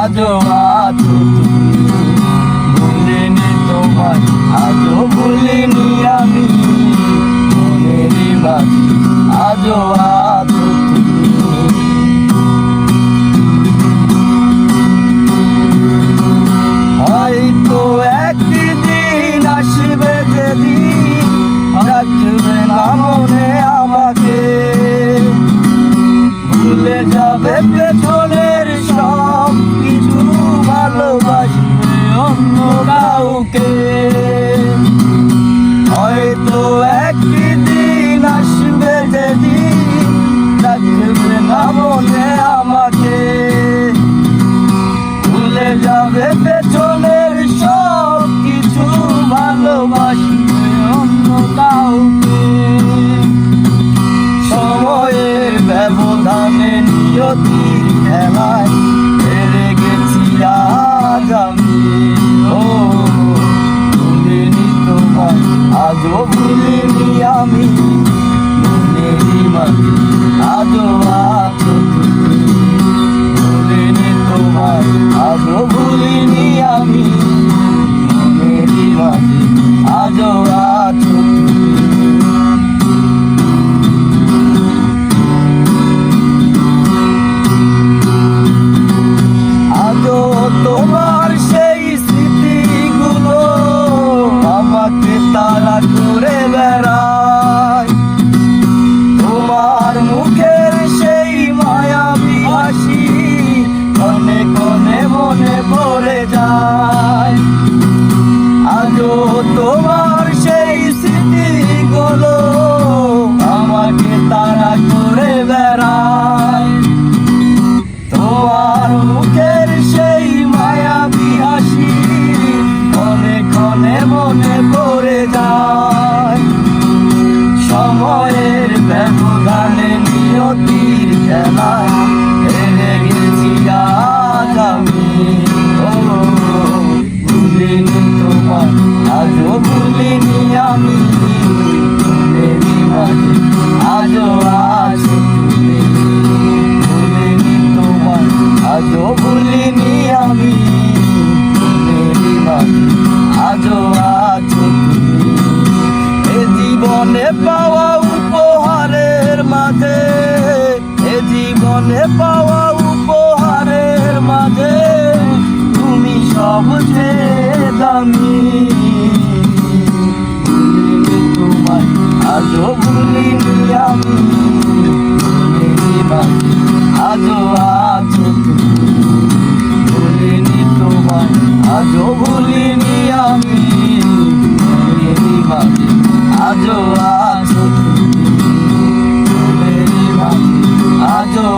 আজও আছো তুমি, ভুলিনি তোমায় আজও ভুলিনি আমি, মনেরই মাঝে আজও আছো তুমি। হয়তো একদিন আসবে যেদিন রাখবে না মনে আমাকে, ভুলে যাবে পেছনের সব কিছু, ভালোবাসবে অন্য কাউকে। হয়তো একদিন আসবে যেদিন রাখবে না মনে আমাকে, ভুলে যাবে পেছনের সব কিছু, ভালোবাসবে অন্য কাউকে। সময়ের ব্যবধানে নিয়তির খেলায় হেরে গেছি আজ আমি, ও ভুলিনি তোমায় আজও ভুলিনি আমি, মনেরই মাঝে আজও আছো তুমি, ভুলিনি তোমায় আজও ভুলিনি আমি, মনেরই মাঝে আজও আছো তুমি। আজও তোমার সেই স্মৃতিগুলো আমাকে তাড়া করে বেড়ায়, তোমার মুখের সেই মায়াবী হাসি ক্ষণে ক্ষণে মনে পড়ে যায়। আজও তোমার সেই স্মৃতিগুলো আমাকে তাড়া করে বেড়ায়, তোমার মুখের সেই মায়াবী হাসি ক্ষণে ক্ষণে মনে পড়ে যায়। সময়ের ব্যবধানে নিয়তির খেলায় হেরে গেছি আজ আমি, ও ভুলিনি তোমায় আজও ভুলিনি আমি, মনেরই মাঝে আজও আছো তুমি, ভুলিনি তোমায় আজও ভুলিনি আমি, মনেরই মাঝে আজও আছো তুমি। এ জীবনে পাওয়া উপহারের মাঝে, এ জীবনে পাওয়া উপহারের মাঝে তুমি সবচেয়ে দামি, ভুলিনি তোমায় আজও ভুলিনি আমি, মনেরই মাঝে আজও আছো তুমি, ভুলিনি তোমায় আজও ভুলিনি আমি, মনেরই মাঝে আজও আছো তুমি, মনেরই মাঝে আজও